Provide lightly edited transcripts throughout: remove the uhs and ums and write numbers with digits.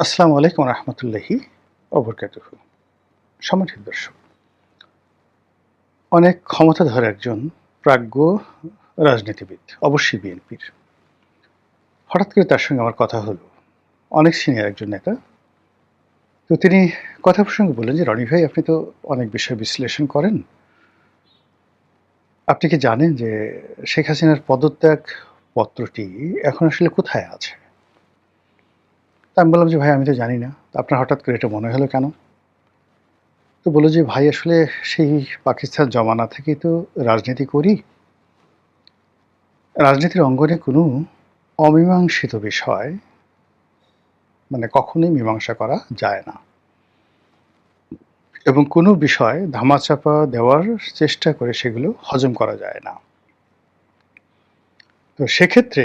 আসসালামু আলাইকুম রহমতুল্লাহি অবরকাতুহু। সম্মানিত দর্শক, অনেক ক্ষমতাধর একজন প্রাজ্ঞ রাজনীতিবিদ, অবশ্যই বিএনপির। হঠাৎ করে তার সঙ্গে আমার কথা হলো, অনেক সিনিয়র একজন নেতা। তো তিনি কথা প্রসঙ্গে বললেন যে, রনি ভাই, আপনি তো অনেক বিষয় বিশ্লেষণ করেন। আপনি কি জানেন যে শেখ হাসিনার পদত্যাগ পত্রটি এখন আসলে কোথায় আছে? তা আমি বললাম যে, ভাই আমি তো জানি না। তা আপনার হঠাৎ করে এটা মনে হলো কেন? তো বলল যে, ভাই আসলে সেই পাকিস্তান জমানা থেকেই তো রাজনীতি করি। রাজনীতির অঙ্গনে কোনো অমীমাংসিত বিষয় কখনোই মীমাংসা করা যায় না, এবং কোনো বিষয় ধামাচাপা দেওয়ার চেষ্টা করে সেগুলো হজম করা যায় না। তো সেক্ষেত্রে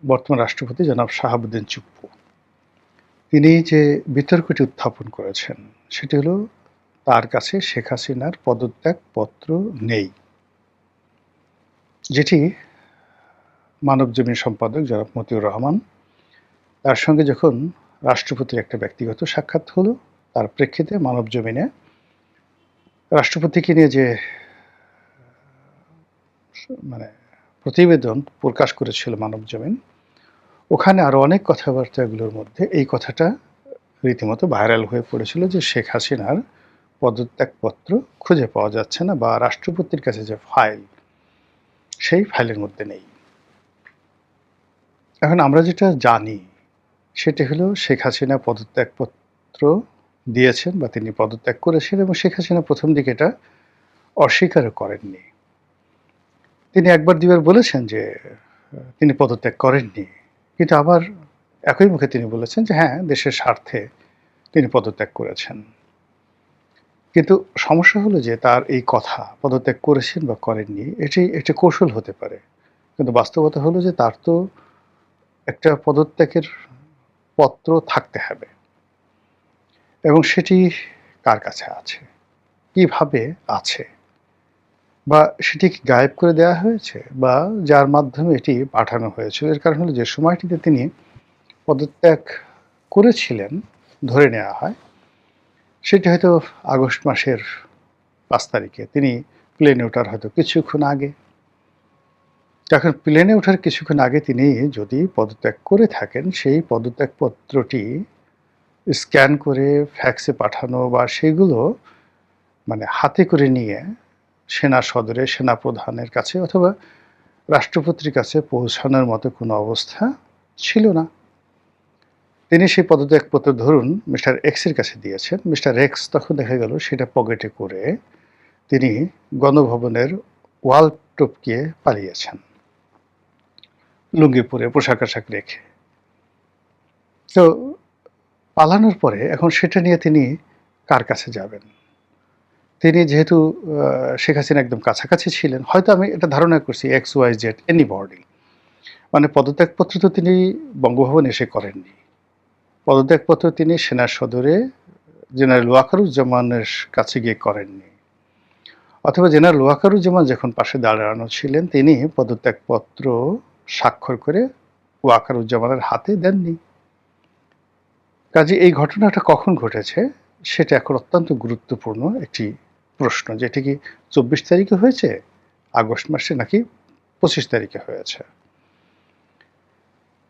বর্তমান রাষ্ট্রপতি জনাব শাহাবুদ্দিন চুপ্পু, তিনি যে বিতর্কটি উত্থাপন করেছেন সেটি হলো, তার কাছে শেখ হাসিনার পদত্যাগ পত্র নেই, যেটি মানবজমিন সম্পাদক জনাব মতিউর রহমান, তার সঙ্গে যখন রাষ্ট্রপতির একটা ব্যক্তিগত সাক্ষাৎ হলো, তার প্রেক্ষিতে মানবজমিনে রাষ্ট্রপতিকে নিয়ে যে মানে প্রতিবেদন প্রকাশ করেছিল মানবজমিন, ওখানে আরো অনেক কথাবার্তাগুলোর মধ্যে এই কথাটা রীতিমতো ভাইরাল হয়ে পড়েছিল যে শেখ হাসিনার পদত্যাগপত্র খুঁজে পাওয়া যাচ্ছে না, বা রাষ্ট্রপতির কাছে যে ফাইল, সেই ফাইলের মধ্যে নেই। এখন আমরা যেটা জানি সেটি হলো, শেখ হাসিনা পদত্যাগপত্র দিয়েছেন বা তিনি পদত্যাগ করেছেন, এবং শেখ হাসিনা প্রথম দিকে এটা অস্বীকারও করেননি। তিনি একবার দুইবার বলেছেন যে তিনি পদত্যাগ করেননি, কিন্তু আবার একই মুখে তিনি বলেছেন যে হ্যাঁ, দেশের স্বার্থে তিনি পদত্যাগ করেছেন। কিন্তু সমস্যা হলো যে তার এই কথা, পদত্যাগ করেছেন বা করেননি, এটি একটি কৌশল হতে পারে, কিন্তু বাস্তবতা হলো যে তার তো একটা পদত্যাগের পত্র থাকতে হবে, এবং সেটি কার কাছে আছে, কিভাবে আছে, বা সেটি কি গায়েব করে দেওয়া হয়েছে, বা যার মাধ্যমে এটি পাঠানো হয়েছিল। এর কারণ হলো যে সময়টিতে তিনি পদত্যাগ করেছিলেন, ধরে নেওয়া হয় সেটি হয়তো আগস্ট মাসের 5 তারিখে, তিনি প্লেনে ওঠার হয়তো কিছুক্ষণ আগে। এখন প্লেনে ওঠার কিছুক্ষণ আগে তিনি যদি পদত্যাগ করে থাকেন, সেই পদত্যাগপত্রটি স্ক্যান করে ফ্যাক্সে পাঠানো বা সেগুলো হাতে করে নিয়ে সেনা সদরে সেনাপ্রধানের কাছে অথবা রাষ্ট্রপতির কাছে পৌঁছানোর মতো কোনো অবস্থা ছিল না। তিনি সেই পদত্যাগপত্র ধরুন মিস্টার এক্সের কাছে দিয়েছেন। মিস্টার এক্স তখন দেখা গেল সেটা পকেটে করে তিনি গণভবনের ওয়াল টপকিয়ে পালিয়েছেন, লুঙ্গি পরে, পোশাক আশাক রেখে। তো পালানোর পরে এখন সেটা নিয়ে তিনি কার কাছে যাবেন? তিনি যেহেতু শেখ হাসিনা একদম কাছাকাছি ছিলেন, হয়তো আমি এটা ধারণা করছি এক্স ওয়াই জেড এনিবডি, পদত্যাগপত্র তো তিনি বঙ্গভবন এসে করেননি। পদত্যাগপত্র তিনি সেনা সদরে জেনারেল ওয়াকারুজ্জামানের কাছে গিয়ে করেননি, অথবা জেনারেল ওয়াকারুজ্জামান যখন পাশে দাঁড়ানো ছিলেন, তিনি পদত্যাগপত্র স্বাক্ষর করে ওয়াকারুজ্জামানের হাতে দেননি। কাজে এই ঘটনাটা কখন ঘটেছে সেটা এখন অত্যন্ত গুরুত্বপূর্ণ একটি প্রশ্ন, যেটি কি 24 তারিখে হয়েছে আগস্ট মাসে, নাকি 25 তারিখে হয়েছে।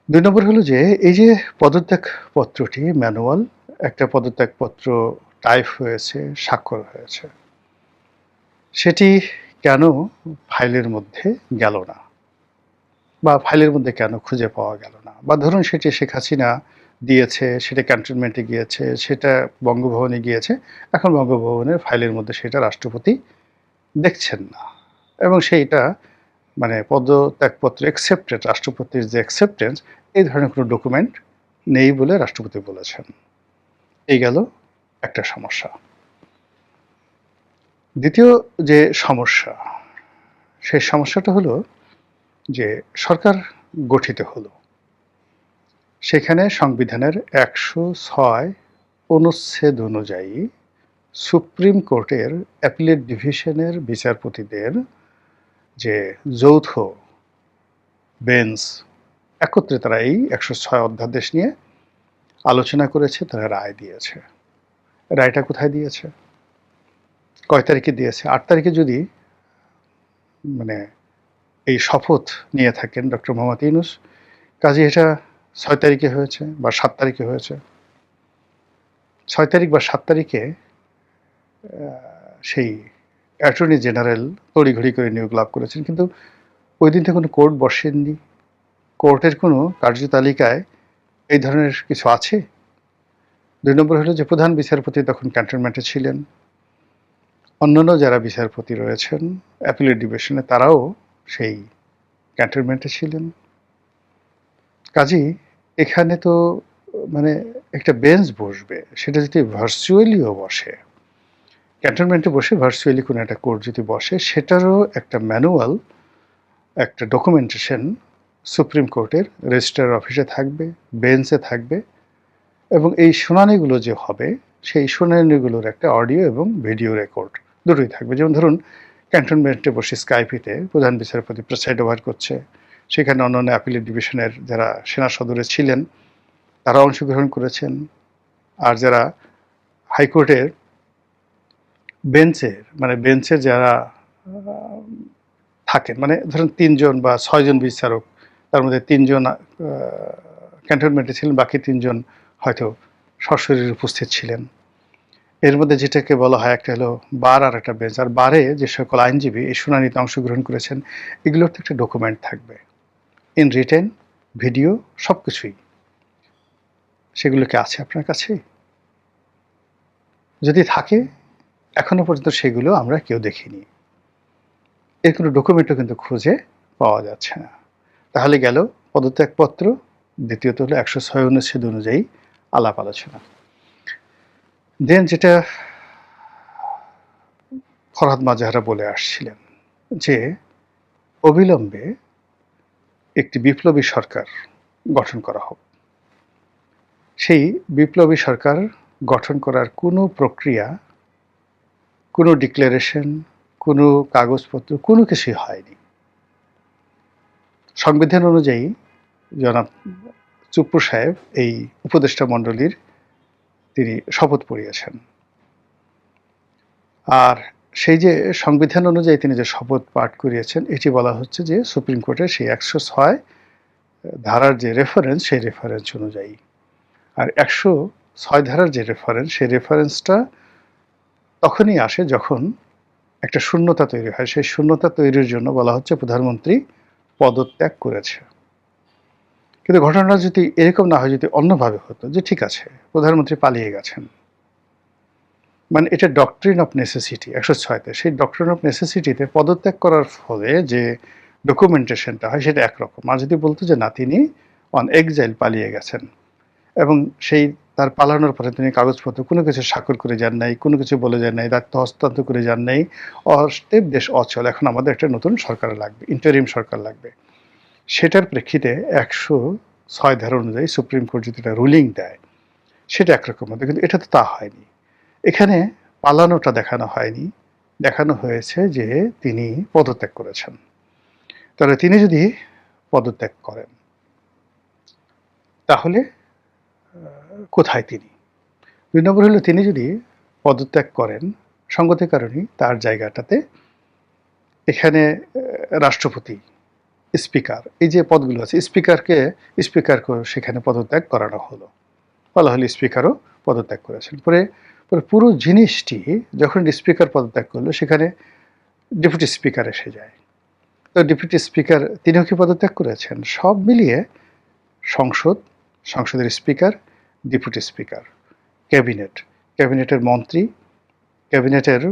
2 নম্বর হলো যে এই যে পদত্যাগপত্রটি ম্যানুয়াল, একটা পদত্যাগপত্র টাইপ হয়েছে, স্বাক্ষর হয়েছে, সেটি কেন ফাইলের মধ্যে গেল না, বা ফাইলের মধ্যে কেন খুঁজে পাওয়া গেল না? বা ধরুন সেটি শেখ হাসিনা দিয়েছে, সেটা ক্যান্টনমেন্টে গিয়েছে, সেটা বঙ্গভবনে গিয়েছে, এখন বঙ্গভবনের ফাইলের মধ্যে সেটা রাষ্ট্রপতি দেখছেন না, এবং সেইটা পদত্যাগপত্র অ্যাকসেপ্টেড, রাষ্ট্রপতির যে অ্যাকসেপ্টেন্স, এই ধরনের কোনো ডকুমেন্ট নেই বলে রাষ্ট্রপতি বলেছেন। এই গেল একটা সমস্যা। দ্বিতীয় যে সমস্যা, সেই সমস্যাটা হলো যে সরকার গঠিত হলো, সেখানে সংবিধানের 106 অনুচ্ছেদ অনুযায়ী সুপ্রিম কোর্টের অ্যাপিলেট ডিভিশনের বিচারপতিদের যে যৌথ বেঞ্চ, একত্রে তারা এই 106 অধ্যাদেশ নিয়ে আলোচনা করেছে, তারা রায় দিয়েছে। রায়টা কোথায় দিয়েছে, কয় তারিখে দিয়েছে? 8 তারিখে যদি মানে এই শপথ নিয়ে থাকেন ডক্টর মোহাম্মদ ইউনূস, কাজে এটা 6 তারিখে হয়েছে বা 7 তারিখে হয়েছে। 6 তারিখ বা 7 তারিখে সেই অ্যাটর্নি জেনারেল তড়িঘড়ি করে নিয়োগ লাভ করেছেন, কিন্তু ওই দিন তো কোনো কোর্ট বসেননি। কোর্টের কোনো কার্যতালিকায় এই ধরনের কিছু আছে? 2 নম্বর হলো যে প্রধান বিচারপতি তখন ক্যান্টনমেন্টে ছিলেন, অন্যান্য যারা বিচারপতি রয়েছেন অ্যাপিলেট ডিভিশনে তারাও সেই ক্যান্টনমেন্টে ছিলেন। কাজেই এখানে তো মানে একটা বেঞ্চ বসবে, সেটা যদি ভার্চুয়ালিও বসে, ক্যান্টনমেন্টে বসে ভার্চুয়ালি কোনো একটা কোর্ট যদি বসে, সেটারও একটা ম্যানুয়াল, একটা ডকুমেন্টেশন সুপ্রিম কোর্টের রেজিস্ট্রার অফিসে থাকবে, বেঞ্চে থাকবে, এবং এই শুনানিগুলো যে হবে সেই শুনানিগুলোর একটা অডিও এবং ভিডিও রেকর্ড দুটোই থাকবে। যেমন ধরুন ক্যান্টনমেন্টে বসে স্কাইপিতে প্রধান বিচারপতি প্রেসাইড ওভার করছে, সেখানে অন্যান্য অ্যাপিলেট ডিভিশনের যারা সেনা সদরে ছিলেন তারা অংশগ্রহণ করেছেন, আর যারা হাইকোর্টের বেঞ্চের যারা থাকেন, মানে ধরুন 3 জন বা 6 জন বিচারক, তার মধ্যে 3 জন ক্যান্টনমেন্টে ছিলেন, বাকি 3 জন হয়তো সশরীরে উপস্থিত ছিলেন। এর মধ্যে যেটাকে বলা হয় একটা হলো বার আর একটা বেঞ্চ, আর বারে যে সকল আইনজীবী এই শুনানিতে অংশগ্রহণ করেছেন এগুলোর তো একটা ডকুমেন্ট থাকবে, ইন রিটেন, ভিডিও, সব কিছুই। সেগুলো কি আছে আপনার কাছে? যদি থাকে, এখনো পর্যন্ত সেগুলো আমরা কেউ দেখিনি, এর কোনো ডকুমেন্টও কিন্তু খুঁজে পাওয়া যাচ্ছে না। তাহলে গেল পদত্যাগপত্র, দ্বিতীয়ত হলো 106 অনুচ্ছেদ অনুযায়ী আলাপ আলোচনা। দেন যেটা ফরহাদ মাজাহারা বলে আসছিলেন যে অবিলম্বে একটি বিপ্লবী সরকার গঠন করা হোক। সেই বিপ্লবী সরকার গঠন করার কোনো প্রক্রিয়া, কোনো ডিক্লারেশন, কোনো কাগজপত্র, কোনো কিছুই হয়নি। সংবিধান অনুযায়ী জনাব চুপ্পু সাহেব এই উপদেষ্টা মণ্ডলীর তিনি শপথ পড়িয়েছেন, আর সেই যে সংবিধান অনুযায়ী তিনি যে শপথ পাঠ করিয়েছেন এটি বলা হচ্ছে যে সুপ্রিম কোর্টের সেই 106 ধারার যে রেফারেন্স সেই রেফারেন্স অনুযায়ী। আর 106 ধারার যে রেফারেন্স সেই রেফারেন্সটা তখনই আসে যখন একটা শূন্যতা তৈরি হয়, সেই শূন্যতা তৈরির জন্য বলা হচ্ছে প্রধানমন্ত্রী পদত্যাগ করেছে। কিন্তু ঘটনাটা যদি এরকম না হয়, যদি অন্যভাবে হতো যে ঠিক আছে প্রধানমন্ত্রী পালিয়ে গেছেন, মানে এটা ডক্ট্রিন অফ নেসেসিটি 106তে, সেই ডক্ট্রিন অফ নেসেসিটিতে পদত্যাগ করার ফলে যে ডকুমেন্টেশনটা হয় সেটা একরকম। আর যদি বলতো যে না তিনি অন এক্সাইল পালিয়ে গেছেন এবং সেই তার পালানোর পরে তিনি কাগজপত্র কোনো কিছু স্বাক্ষর করে যান নাই, কোনো কিছু বলে যান নাই, দায়িত্ব হস্তান্তর করে যান নাই, অস্টেপ দেশ অচল, এখন আমাদের একটা নতুন সরকার লাগবে, ইন্টারিম সরকার লাগবে, সেটার প্রেক্ষিতে 106 ধারা অনুযায়ী সুপ্রিম কোর্ট যদি একটা রুলিং দেয় সেটা একরকম হতো। কিন্তু এটা তো তা হয়নি। এখানে পালানোটা দেখানো হয়নি, দেখানো হয়েছে যে তিনি পদত্যাগ করেছেন। তাহলে তিনি যদি পদত্যাগ করেন তাহলে কোথায় তিনি? 2 নম্বর হলো তিনি যদি পদত্যাগ করেন সঙ্গত কারণেই তার জায়গাটাতে এখানে রাষ্ট্রপতি, স্পিকার, এই যে পদগুলো আছে, স্পিকারকে সেখানে পদত্যাগ করানো হলো, বলা হলো স্পিকারও পদত্যাগ করেছেন। পরে পুরো জিনিসটি যখন স্পিকার পদত্যাগ করলো সেখানে ডেপুটি স্পিকার এসে যায়। তো ডেপুটি স্পিকার তিনিও কি পদত্যাগ করেছেন? সব মিলিয়ে সংসদের স্পিকার, ডেপুটি স্পিকার, ক্যাবিনেটের মন্ত্রী, ক্যাবিনেটের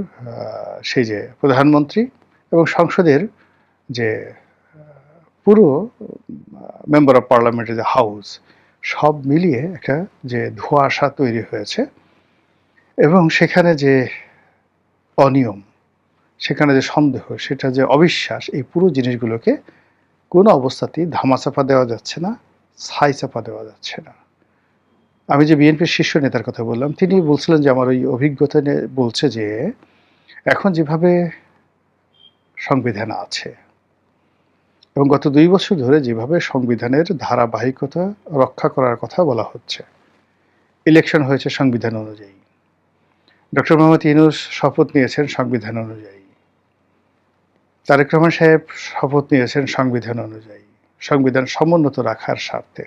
সেই যে প্রধানমন্ত্রী এবং সংসদের যে পুরো মেম্বার অফ পার্লামেন্টের যে হাউস, সব মিলিয়ে একটা যে ধোঁয়াশা তৈরি হয়েছে এবং সেখানে যে অনিয়ম, সেখানে যে সন্দেহ, সেটা যে অবিশ্বাস, এই পুরো জিনিসগুলোকে কোনো অবস্থাতেই ধামাচাপা দেওয়া যাচ্ছে না, ছাই চাপা দেওয়া যাচ্ছে না। আমি যে বিএনপির শীর্ষ নেতার কথা বললাম তিনি বলছিলেন যে আমার ওই অভিজ্ঞতা নিয়ে বলছে যে এখন যেভাবে সংবিধান আছে এবং গত 2 বছর ধরে যেভাবে সংবিধানের ধারাবাহিকতা রক্ষা করার কথা বলা হচ্ছে, ইলেকশন হয়েছে সংবিধান অনুযায়ী, ডক্টর মোহাম্মদ ইউনূস শপথ নিয়েছেন সংবিধান অনুযায়ী, তারেক রহমান সাহেব শপথ নিয়েছেন সংবিধান অনুযায়ী, সংবিধান সমুন্নত রাখার স্বার্থে,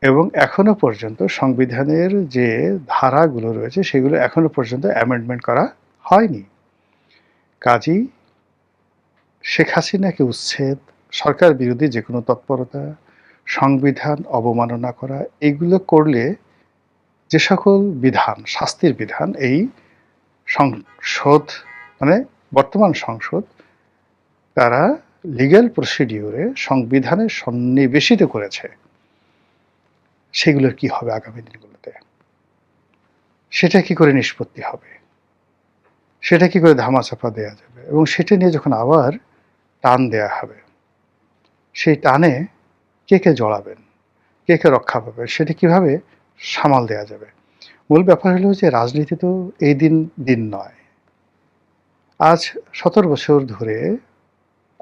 এবং এখনো পর্যন্ত সংবিধানের যে ধারাগুলো রয়েছে সেগুলো এখনো পর্যন্ত অ্যামেন্ডমেন্ট করা হয়নি। কাজেই শেখ হাসিনাকে উচ্ছেদ, সরকার বিরোধী যে কোনো তৎপরতা, সংবিধান অবমাননা করা, এগুলো করলে যে সকল বিধান, শাস্তির বিধান এই সংসদ, মানে বর্তমান সংসদ, তারা লিগ্যাল প্রসিডিউরে সংবিধানে সন্নিবেশিত করেছে, সেগুলোর কি হবে আগামী দিনগুলোতে? সেটা কি করে নিষ্পত্তি হবে? সেটা কি করে ধামাচাপা দেওয়া যাবে? এবং সেটা নিয়ে যখন আবার টান দেয়া হবে, সেই টানে কে কে জড়াবেন, কে কে রক্ষা পাবে, সেটা কিভাবে সামাল দেয়া যাবে? মূল ব্যাপার হলো যে রাজনীতি তো এই দিন নয়। আজ 17 বছর ধরে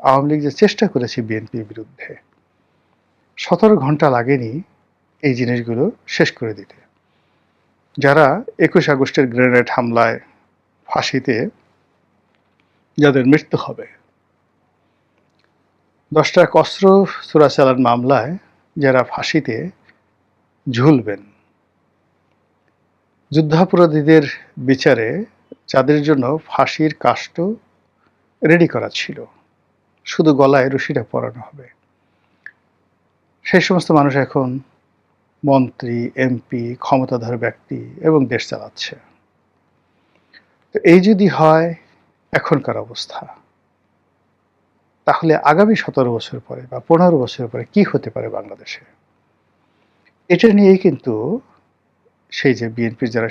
আওয়ামী লীগ যে চেষ্টা করেছে বিএনপির বিরুদ্ধে, 17 ঘন্টা লাগেনি এই জিনিসগুলো শেষ করে দিতে। যারা 21 আগস্টের গ্রেনেড হামলায় ফাঁসিতে যাদের মৃত্যু হবে, 10টা অস্ত্র চোরাচালান মামলায় যারা ফাঁসিতে ঝুলবেন, যুদ্ধাপরাধীদের বিচারে যাদের জন্য ফাঁসির কাষ্ঠ রেডি করা ছিল, শুধু গলায় রশিটা পরানো হবে, সেই সমস্ত মানুষ এখন মন্ত্রী, এমপি, ক্ষমতাধর ব্যক্তি এবং দেশ চালাচ্ছে। তো এই যদি হয় এখনকার অবস্থা, তাহলে আগামী 17 বছর পরে বা 15 বছর পরে কি হতে পারে বাংলাদেশে? এটা নিয়েই কিন্তু সেই যে বিএনপির যারা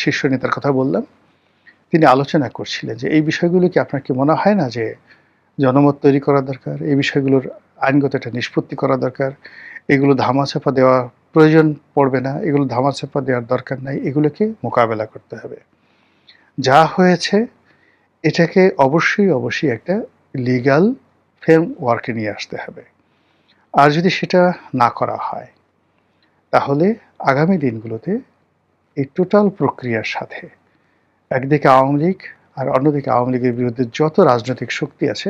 শীর্ষ নেতার কথা বললাম, তিনি আলোচনা করছিলেন যে এই বিষয়গুলো কি আপনার কি মনে হয় না যে জনমত তৈরি করা দরকার, এই বিষয়গুলোর আইনগত একটা নিষ্পত্তি করা দরকার, এগুলো ধামাচাপা দেওয়া প্রয়োজন পড়বে না, এগুলো ধামাচাপা দেওয়ার দরকার নাই, এগুলোকে মোকাবেলা করতে হবে। যা হয়েছে এটাকে অবশ্যই একটা লিগ্যাল ফ্রেমওয়ার্কে নিয়ে আসতে হবে। আর যদি সেটা না করা হয়, তাহলে আগামী দিনগুলোতে এই টোটাল প্রক্রিয়ার সাথে একদিকে আওয়ামী লীগ আর অন্যদিকে আওয়ামী লীগের বিরুদ্ধে যত রাজনৈতিক শক্তি আছে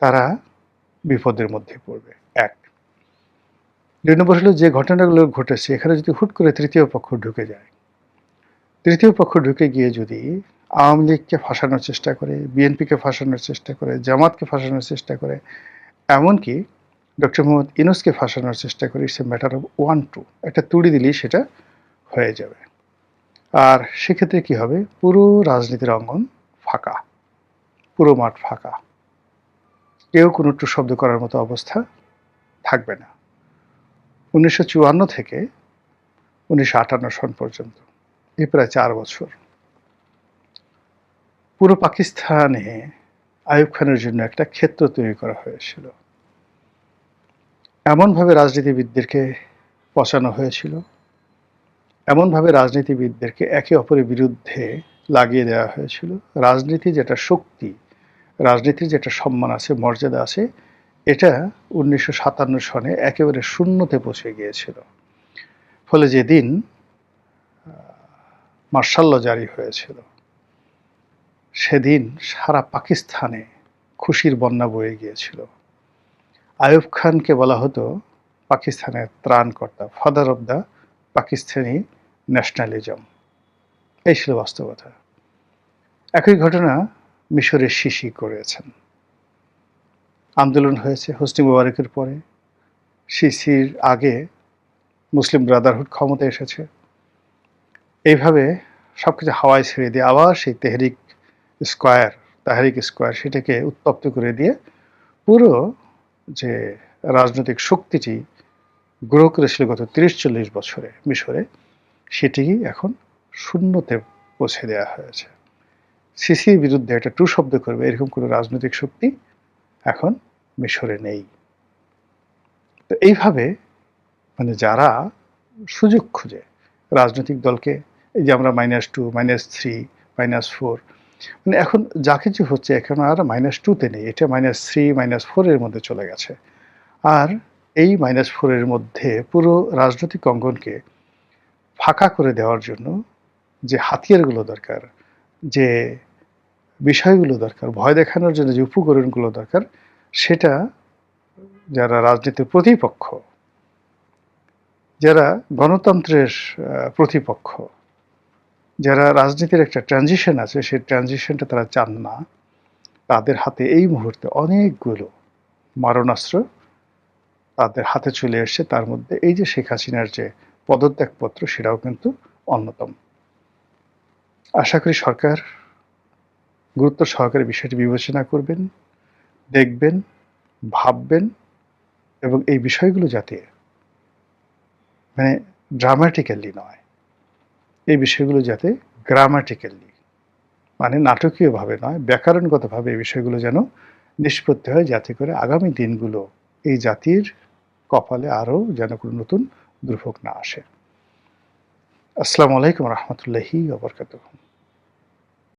তারা বিপদের মধ্যে পড়বে। 1 2 নম্বর হলো যে ঘটনাগুলো ঘটেছে, এখানে যদি হুট করে তৃতীয় পক্ষ ঢুকে যায়, তৃতীয় পক্ষ ঢুকে গিয়ে যদি আওয়ামী লীগকে ফাঁসানোর চেষ্টা করে, বিএনপিকে ফাঁসানোর চেষ্টা করে, জামাতকে ফাঁসানোর চেষ্টা করে, এমনকি ডক্টর মোহাম্মদ ইউনূসকে ফাঁসানোর চেষ্টা করে, ইটস এ ম্যাটার অফ 1-2, একটা তুড়ি দিলেই সেটা হয়ে যাবে। আর সেক্ষেত্রে কি হবে? পুরো রাজনীতির অঙ্গন ফাঁকা, পুরো মাঠ ফাঁকা, কেউ কোনো একটু শব্দ করার মতো অবস্থা থাকবে না। 1954 থেকে 1958 সন পর্যন্ত, এই প্রায় 4 বছর, পুরো পাকিস্তানে আইয়ুব খানের জন্য একটা ক্ষেত্র তৈরি করা হয়েছিল। এমনভাবে রাজনীতিবিদদেরকে পচানো হয়েছিল, এমনভাবে রাজনীতিবিদদেরকে একে অপরের বিরুদ্ধে লাগিয়ে দেওয়া হয়েছিল। রাজনীতি যেটা শক্তি, রাজনীতির যেটা সম্মান আছে, মর্যাদা আছে, এটা 1957 সনে একেবারে শূন্যতে পৌঁছে গিয়েছিল। ফলে যেদিন মার্শাল ল জারি হয়েছিল, সেদিন সারা পাকিস্তানে খুশির বন্যা বয়ে গিয়েছিল। আইয়ুব খানকে বলা হতো পাকিস্তানের ত্রাণকর্তা, father of the Pakistani nationalism. এই ছিল বাস্তবতা। একই ঘটনা মিশরের সিসি করেছেন। আন্দোলন হয়েছে হোসনি মুবারকের পরে, সিসির আগে মুসলিম ব্রাদারহুড ক্ষমতা এসেছে। এইভাবে সবকিছু হাওয়ায় ছেড়ে দিয়ে আবার সেই তাহরিক স্কোয়ার সেটাকে উত্তপ্ত করে দিয়ে পুরো যে রাজনৈতিক শক্তিটি গ্রো করেছিল গত 30-40 বছরে মিশরে, সেটি এখন শূন্যতে পৌঁছে দেওয়া হয়েছে। সিসির বিরুদ্ধে একটা টু শব্দ করবে এরকম কোনো রাজনৈতিক শক্তি এখন মিশরে নেই। তো এইভাবে মানে যারা সুযোগ খুঁজে রাজনৈতিক দলকে, এই যে আমরা -2, -3, -4, মানে এখন যা কিছু হচ্ছে এখন আর -2তে নেই, এটা -3, -4 এর মধ্যে চলে গেছে। আর এই -4 এর মধ্যে পুরো রাজনৈতিক অঙ্গনকে ফাঁকা করে দেওয়ার জন্য যে হাতিয়ারগুলো দরকার, যে বিষয়গুলো দরকার, ভয় দেখানোর জন্য যে উপকরণগুলো দরকার, সেটা যারা রাজনীতির প্রতিপক্ষ, যারা গণতন্ত্রের প্রতিপক্ষ, যারা রাজনীতির একটা ট্রানজিশন আছে, সেই ট্রানজিশনটা তারা চান না, তাদের হাতে এই মুহূর্তে অনেকগুলো মারণাস্ত্র তাদের হাতে চলে এসছে। তার মধ্যে এই যে শেখ হাসিনার যে পদত্যাগপত্র, সেটাও কিন্তু অন্যতম। আশা করি সরকার গুরুত্ব সহকারে বিষয়টি বিবেচনা করবেন, দেখবেন, ভাববেন এবং এই বিষয়গুলো যাতে মানে ড্রামাটিক্যালি নয়, এই বিষয়গুলো যাতে গ্রামাটিক্যালি মানে নাটকীয়ভাবে নয়, ব্যাকরণগতভাবে এই বিষয়গুলো যেন নিষ্পত্তি হয়, যাতে করে আগামী দিনগুলো এই জাতির কপালে আরও যেন কোনো নতুন দুর্ভোগ না আসে। আসসালামু আলাইকুম রহমতুল্লাহি ওয়া বারাকাতুহু।